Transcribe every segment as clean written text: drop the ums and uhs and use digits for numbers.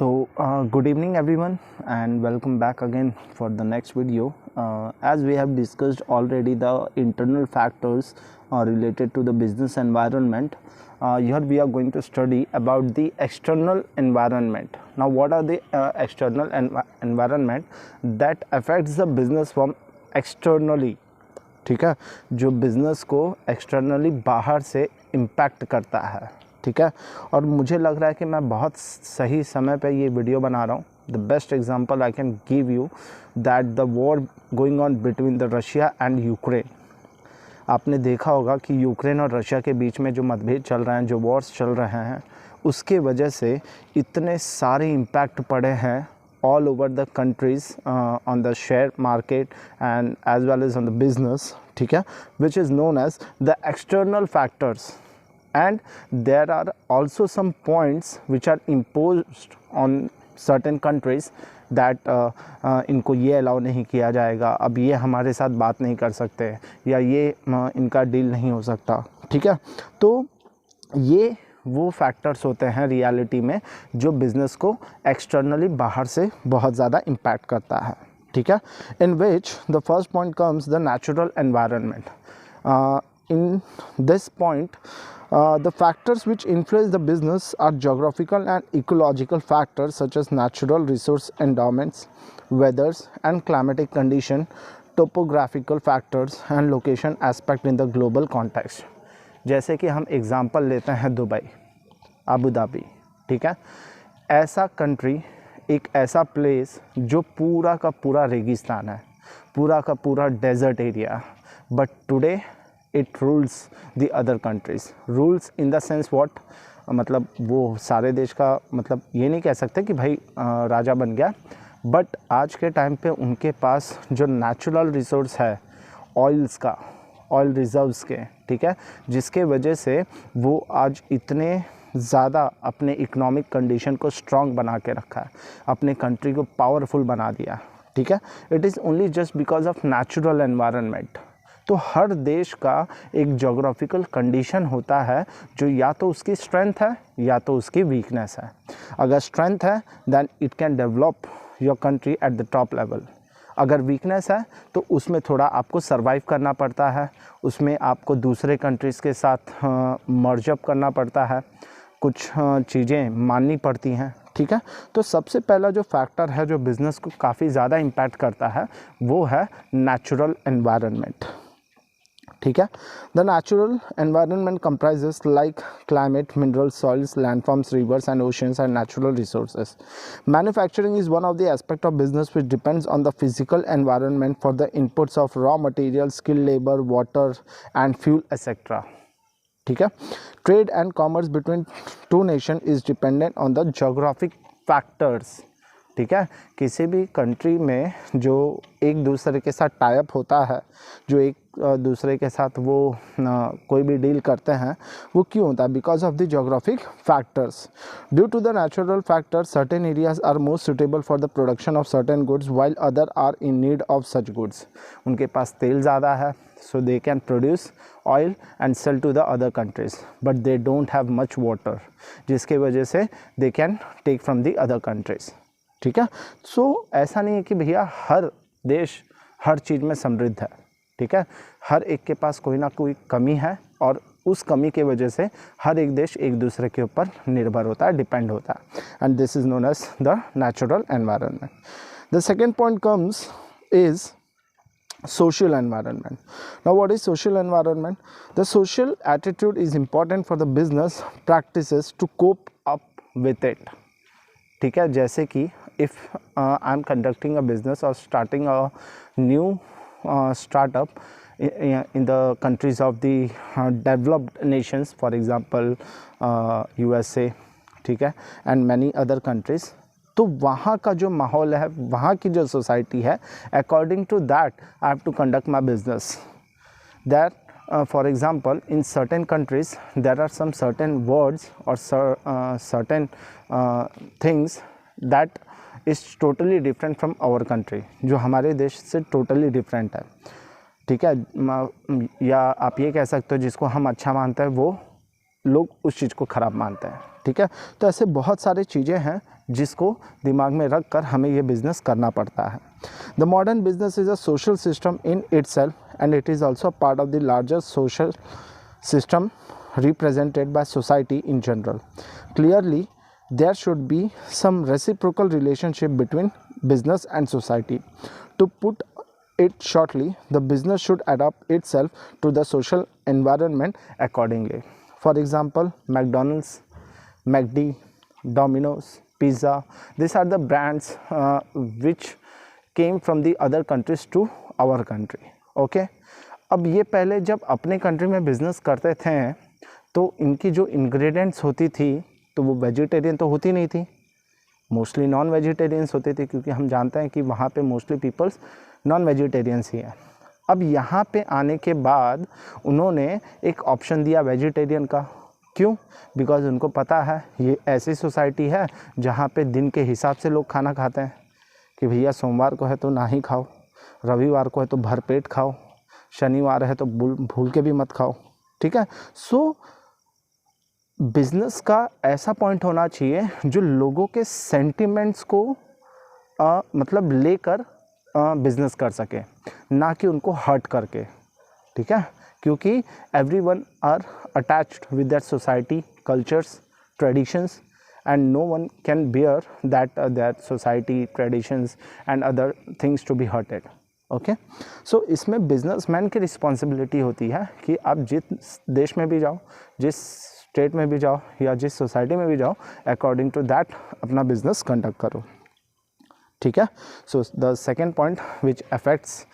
Good evening everyone and welcome back again for the next video. As we have discussed already the internal factors related to the business environment, here we are going to study about the external environment. Now what are the external environment that affects the business from externally? ठीक है, जो business को externally बाहर से impact करता है. ठीक है, और मुझे लग रहा है कि मैं बहुत सही समय पे ये वीडियो बना रहा हूँ. The best example I can give you that the war going on between the Russia and Ukraine. आपने देखा होगा कि यूक्रेन और रशिया के बीच में जो मतभेद चल रहे हैं, जो वॉर्स चल रहे हैं, उसके वजह से इतने सारे इम्पैक्ट पड़े हैं all over the countries on the share market and as well as on the business, ठीक है, which is known as the external factors. And there are also some points which are imposed on certain countries that इनको ये allow नहीं किया जाएगा, अब ये हमारे साथ बात नहीं कर सकते या ये इनका डील नहीं हो सकता. ठीक है, तो ये वो फैक्टर्स होते हैं रियलिटी में जो बिज़नेस को एक्सटर्नली बाहर से बहुत ज़्यादा इम्पैक्ट करता है. ठीक है, in which the first point comes the natural environment. In this point the factors which influence the business are geographical and ecological factors such as natural resource endowments, weathers and climatic condition, topographical factors and location aspect in the global context. जैसे कि हम example लेते हैं Dubai, Abu Dhabi. ठीक है, ऐसा country, एक ऐसा प्लेस जो पूरा का पूरा रेगिस्तान है, पूरा का पूरा desert area, but today it rules the other countries. Rules in the sense what, मतलब वो सारे देश का, मतलब ये नहीं कह सकते कि भाई राजा बन गया, बट आज के टाइम पे उनके पास जो नेचुरल रिसोर्स है ऑयल्स का, ऑयल रिज़र्व्स के, ठीक है, जिसके वजह से वो आज इतने ज़्यादा अपने इकोनॉमिक कंडीशन को स्ट्रॉन्ग बना के रखा है, अपने कंट्री को पावरफुल बना दिया. ठीक है, it is only just because of natural environment. तो हर देश का एक जोग्राफिकल कंडीशन होता है जो या तो उसकी स्ट्रेंथ है या तो उसकी वीकनेस है. अगर स्ट्रेंथ है then it can develop your country at the top level. अगर वीकनेस है तो उसमें थोड़ा आपको सर्वाइव करना पड़ता है, उसमें आपको दूसरे कंट्रीज़ के साथ मर्जअप करना पड़ता है, कुछ चीज़ें माननी पड़ती हैं. ठीक है, तो सबसे पहला जो फैक्टर है जो बिज़नेस को काफ़ी ज़्यादा इम्पैक्ट करता है वो है नेचुरल एनवायरनमेंट. ठीक है, the natural environment comprises like climate, minerals, soils, landforms, reverse and oceans and natural resources. Manufacturing is one of the aspect of business which depends on the physical environment for the inputs of raw material, skill labour, water and fuel etcetera. ठीक है, trade and commerce between two nation is dependent on the geographic factors. ठीक है, किसी भी country में जो एक दूसरे के साथ टाइप होता है, जो एक दूसरे के साथ वो कोई भी डील करते हैं, वो क्यों होता है? Because of the geographic factors. Due to the natural factors certain areas are most suitable for the production of certain goods while other are in need of such goods. उनके पास तेल ज़्यादा है, so they can produce oil and sell to the other countries, but they don't have much water, जिसके वजह से they can take from the other countries. ठीक है, सो ऐसा नहीं है कि भैया हर देश हर चीज़ में समृद्ध है. ठीक है, हर एक के पास कोई ना कोई कमी है और उस कमी के वजह से हर एक देश एक दूसरे के ऊपर निर्भर होता है, डिपेंड होता है, and this is known as the natural environment. The second point comes is social environment. Now what is social environment? The social attitude is important for the business practices to cope up with it. ठीक है, जैसे कि if I am conducting a business or starting a new startup in the countries of the developed nations, for example USA, ठीक है, and many other countries, तो वहाँ का जो माहौल है, वहाँ की जो सोसाइटी है, according to that I have to conduct my business. That for example in certain countries there are some certain words और certain things that is totally different from our country, जो हमारे देश से टोटली डिफरेंट है. ठीक है, या आप ये कह सकते हो जिसको हम अच्छा मानते हैं वो लोग उस चीज़ को ख़राब मानते हैं. ठीक है, तो ऐसे बहुत सारी चीज़ें हैं जिसको दिमाग में रख कर हमें ये बिज़नेस करना पड़ता है. The modern business is a social system in itself and it is also part of the larger social system represented by society in general. Clearly, there should be some reciprocal relationship between business and society. To put it shortly, the business should adapt itself to the social environment accordingly. For example, McDonald's, McD, Domino's, Pizza, these are the brands which came from the other countries to our country. Okay. अब ये पहले जब अपने country में business करते थे तो इनकी जो इंग्रेडिएंट्स होती थी तो वो वेजिटेरियन तो होती नहीं थी, मोस्टली नॉन वेजिटेरियंस होते थे, क्योंकि हम जानते हैं कि वहाँ पे मोस्टली पीपल्स नॉन वेजिटेरियंस ही हैं. अब यहाँ पे आने के बाद उन्होंने एक ऑप्शन दिया वेजिटेरियन का. क्यों? बिकॉज उनको पता है ये ऐसी सोसाइटी है जहाँ पे दिन के हिसाब से लोग खाना खाते हैं कि भैया सोमवार को है तो ना ही खाओ, रविवार को है तो भरपेट खाओ, शनिवार है तो भूल के भी मत खाओ. ठीक है. सो बिजनेस का ऐसा पॉइंट होना चाहिए जो लोगों के सेंटिमेंट्स को मतलब लेकर बिजनेस कर सके, ना कि उनको हर्ट करके. ठीक है. क्योंकि everyone are attached with that society, cultures, traditions, and no one can bear that society, traditions and other things to be hurted. Okay. So इसमें बिजनेसमैन की रिस्पॉन्सिबिलिटी होती है कि आप जिस देश में भी जाओ, जिस स्टेट में भी जाओ या जिस सोसाइटी में भी जाओ, अकॉर्डिंग टू दैट अपना बिजनेस कंडक्ट करो. ठीक है. So the second point which affects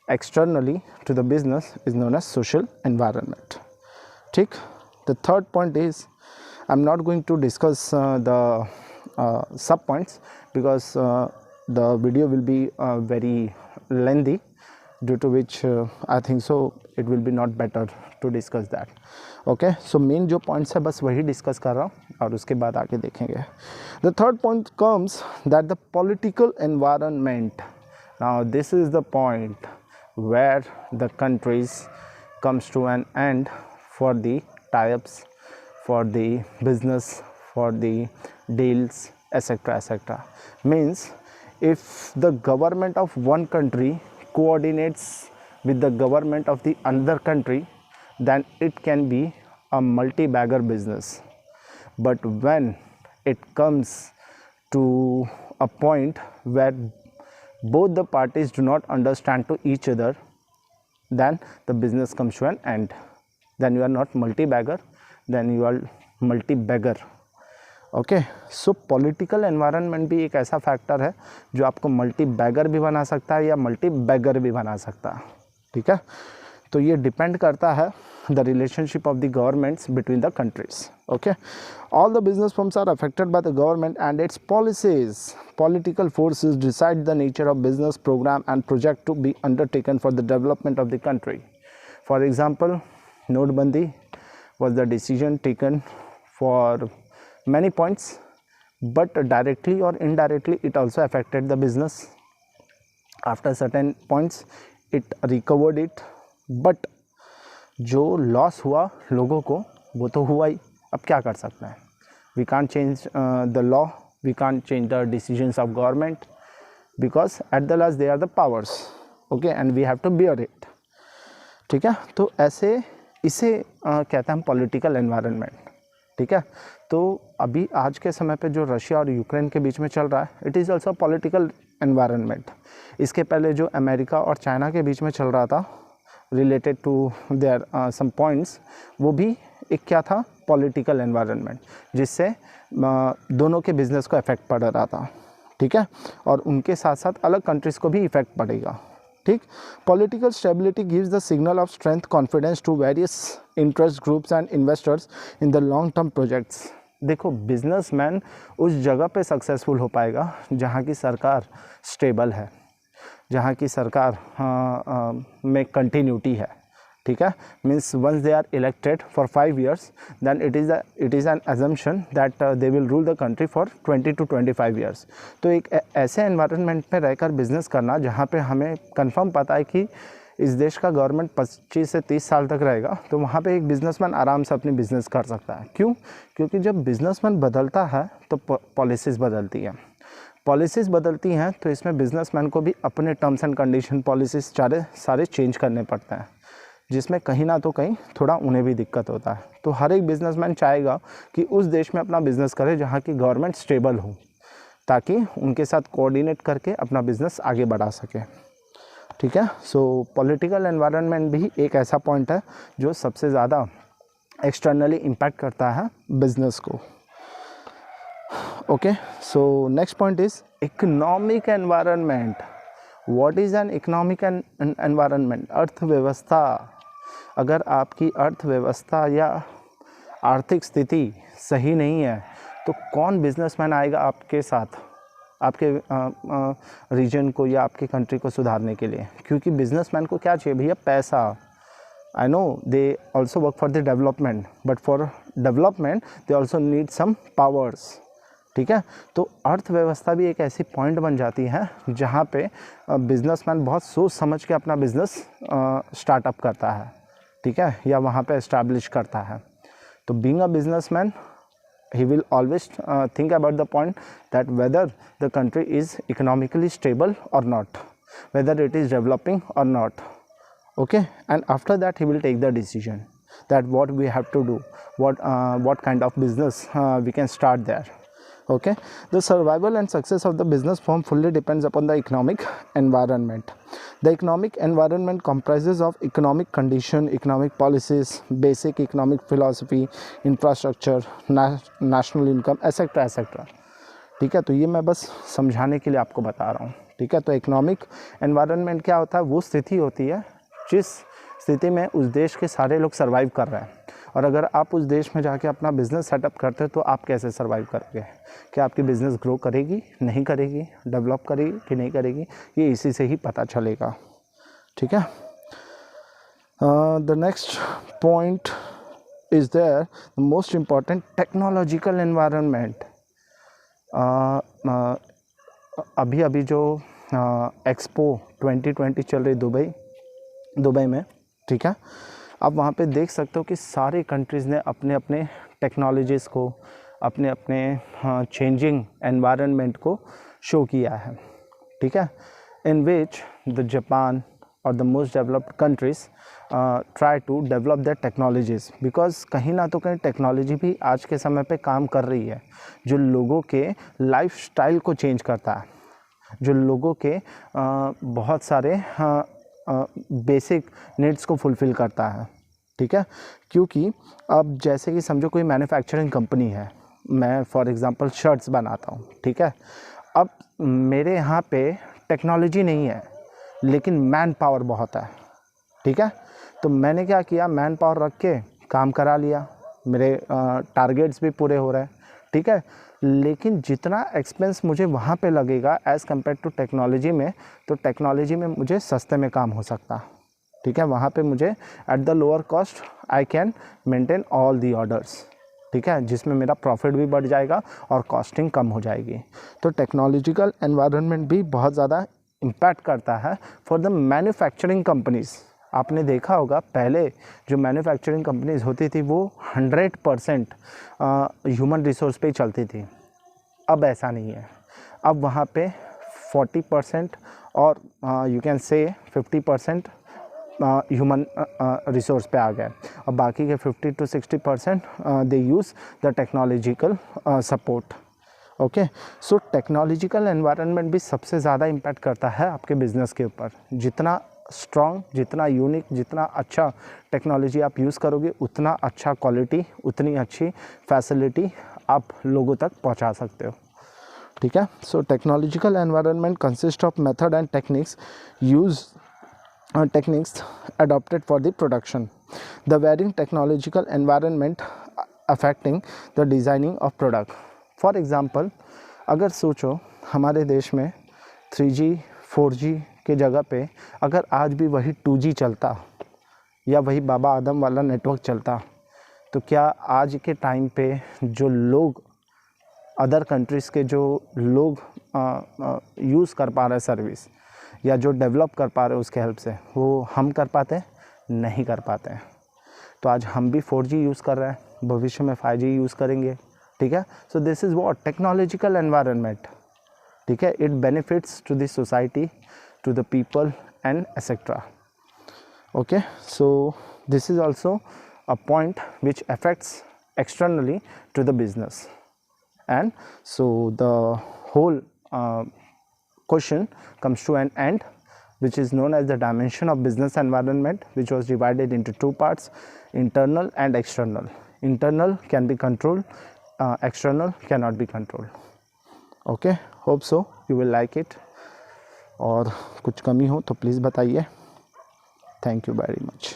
externally to the business is known as social environment. ठीक. The third point is I am not going to discuss the sub points because the video will be very lengthy, due to which I think so it will be not better to discuss that. Okay, so main जो points है बस वही discuss कर रहा हूँ और उसके बाद आगे देखेंगे. The third point comes that the political environment. Now this is the point where the countries comes to an end for the tie-ups, for the business, for the deals, etc. Means if the government of one country coordinates with the government of the another country, then it can be a multi-bagger business. But when it comes to a point where both the parties do not understand to each other, then the business comes to an end. Then you are not multi-bagger, then you are multi-beggar. Okay. So political environment भी एक ऐसा factor है जो आपको multi bagger भी बना सकता है या मल्टी बैगर भी बना सकता है. ठीक है. तो ये डिपेंड करता है the relationship of the governments between the countries. Okay. All the business firms are affected by the government and its policies. Political forces decide the nature of business program and project to be undertaken for the development of the country. For example, नोटबंदी was the decision taken for many points, but directly or indirectly it also affected the business. After certain points it recovered it, but जो loss हुआ लोगों को वो तो हुआ ही. अब क्या कर सकते हैं? We can't change the law, we can't change the decisions of government, because at the last they are the powers, okay, and we have to bear it. ठीक है. तो ऐसे इसे कहते हैं हम पॉलिटिकल एनवायरनमेंट. ठीक है. तो अभी आज के समय पे जो रशिया और यूक्रेन के बीच में चल रहा है, it is also political environment. इसके पहले जो अमेरिका और चाइना के बीच में चल रहा था related to their some points, वो भी एक क्या था, पॉलिटिकल एनवायरनमेंट, जिससे दोनों के बिजनेस को इफेक्ट पड़ रहा था. ठीक है. और उनके साथ साथ अलग कंट्रीज़ को भी इफेक्ट पड़ेगा. ठीक. Political stability gives the signal of strength, confidence to various interest groups and investors in the long term projects. देखो, बिजनेसमैन उस जगह पे सक्सेसफुल हो पाएगा जहाँ की सरकार स्टेबल है, जहाँ की सरकार में कंटिन्यूटी है. ठीक है. Means once they are elected for 5 years, then it is an assumption that they will rule the country for 20 to 25 years. तो एक ऐसे एनवायरनमेंट में रहकर बिजनेस करना जहाँ पे हमें कंफर्म पता है कि इस देश का गवर्नमेंट 25 से 30 साल तक रहेगा तो वहाँ पे एक बिजनेसमैन आराम से अपनी बिजनेस कर सकता है। क्यों? क्योंकि जब बिजनेसमैन बदलता है तो पॉलिसीज़ बदलती हैं, पॉलिसीज़ बदलती हैं तो इसमें बिजनेसमैन को भी अपने टर्म्स एंड कंडीशन पॉलिसीज़ सारे चेंज करने पड़ते हैं, जिसमें कहीं ना तो कहीं थोड़ा उन्हें भी दिक्कत होता है। तो हर एक बिजनेसमैन चाहेगा कि उस देश में अपना बिजनेस करे जहाँ की गवर्नमेंट स्टेबल हो, ताकि उनके साथ कोऑर्डिनेट करके अपना बिजनेस आगे बढ़ा सके। ठीक है, सो पॉलिटिकल एनवायरनमेंट भी एक ऐसा पॉइंट है जो सबसे ज़्यादा एक्सटर्नली इम्पैक्ट करता है बिजनेस को। Okay, so next point is economic environment. What is an economic environment? अर्थव्यवस्था। अगर आपकी अर्थव्यवस्था या आर्थिक स्थिति सही नहीं है तो कौन बिजनेसमैन आएगा आपके साथ, आपके रीजन को या आपके कंट्री को सुधारने के लिए? क्योंकि बिजनेसमैन को क्या चाहिए भैया? पैसा। I know they also work for the development, but for development they also need some powers. ठीक है, तो अर्थव्यवस्था भी एक ऐसी पॉइंट बन जाती है जहाँ पे बिजनेसमैन बहुत सोच समझ के अपना बिजनेस स्टार्टअप करता है। ठीक है, या वहाँ पे एस्टैब्लिश करता है। तो being a businessman, he will always think about the point that whether the country is economically stable or not, whether it is developing or not. Okay, and after that he will take the decision that what we have to do, what kind of business we can start there. Okay, the survival and success of the business firm fully depends upon the economic environment. The economic environment comprises of economic condition, economic policies, basic economic philosophy, infrastructure, national income, etc etc. ठीक है, तो ये मैं बस समझाने के लिए आपको बता रहा हूँ। ठीक है, तो इकोनॉमिक एनवायरनमेंट क्या होता है? वो स्थिति होती है जिस स्थिति में उस देश के सारे लोग सर्वाइव कर रहे हैं। और अगर आप उस देश में जाके अपना बिज़नेस सेटअप करते हो तो आप कैसे सर्वाइव करोगे? क्या आपकी बिज़नेस ग्रो करेगी, नहीं करेगी, डेवलप करेगी कि नहीं करेगी, ये इसी से ही पता चलेगा। ठीक है, the next point is there the most important technological environment. अभी अभी जो एक्सपो 2020 चल रही दुबई में, ठीक है, आप वहाँ पे देख सकते हो कि सारे कंट्रीज़ ने अपने अपने टेक्नोलॉजीज़ को, अपने अपने चेंजिंग एनवायरनमेंट को शो किया है। ठीक है, इन विच द जापान और the most developed countries try to develop that technologies, because कहीं ना तो कहीं टेक्नोलॉजी भी आज के समय पे काम कर रही है जो लोगों के लाइफ स्टाइल को चेंज करता है, जो लोगों के बहुत सारे बेसिक नीड्स को फुलफ़िल करता है। ठीक है, क्योंकि अब जैसे कि समझो कोई मैन्युफैक्चरिंग कंपनी है, मैं फॉर एग्ज़ाम्पल शर्ट्स बनाता हूँ। ठीक है, अब मेरे यहाँ पे टेक्नोलॉजी नहीं है लेकिन मैन पावर बहुत है। ठीक है, तो मैंने क्या किया, मैन पावर रख के काम करा लिया, मेरे टारगेट्स भी पूरे हो रहे हैं। ठीक है, लेकिन जितना एक्सपेंस मुझे वहाँ पे लगेगा एज़ कम्पेयर टू टेक्नोलॉजी में, तो टेक्नोलॉजी में मुझे सस्ते में काम हो सकता। ठीक है, वहाँ पे मुझे at the lower cost I can maintain all the orders. ठीक है, जिसमें मेरा प्रॉफिट भी बढ़ जाएगा और कॉस्टिंग कम हो जाएगी। तो टेक्नोलॉजिकल एनवायरनमेंट भी बहुत ज़्यादा इम्पैक्ट करता है फॉर द मैन्युफैक्चरिंग कंपनीज़। आपने देखा होगा पहले जो मैन्युफैक्चरिंग कंपनीज़ होती थी वो 100% ह्यूमन रिसोर्स पे ही चलती थी। अब ऐसा नहीं है, अब वहाँ पे 40% और you can say 50% human resource पे आ गए और बाकी के 50 to 60% they use the technological support. Okay, so technological environment भी सबसे ज़्यादा इम्पैक्ट करता है आपके बिज़नेस के ऊपर। जितना स्ट्रॉन्ग, जितना यूनिक, जितना अच्छा टेक्नोलॉजी आप यूज़ करोगे उतना अच्छा क्वालिटी, उतनी अच्छी फैसिलिटी आप लोगों तक पहुंचा सकते हो। ठीक है, so technological environment consist of method and techniques adopted for the production. The varying technological environment affecting the designing of product. For example, अगर सोचो हमारे देश में 3G 4G के जगह पे अगर आज भी वही 2G चलता या वही बाबा आदम वाला नेटवर्क चलता, तो क्या आज के टाइम पे जो लोग अदर कंट्रीज़ के जो लोग यूज़ कर पा रहे हैं सर्विस, या जो डेवलप कर पा रहे हैं उसके हेल्प से, वो हम कर पाते हैं? नहीं कर पाते हैं। तो आज हम भी 4G यूज़ कर रहे हैं, भविष्य में 5G यूज़ करेंगे, ठीक है। So this is what technological environment, ठीक है। It benefits to the society, to the people and etcetera. Okay, so this is also a point which affects externally to the business, and so the whole question comes to an end, which is known as the dimension of business environment, which was divided into two parts: internal and external. Internal can be controlled, external cannot be controlled. Okay, hope so you will like it, और कुछ कमी हो तो please बताइए। Thank you very much.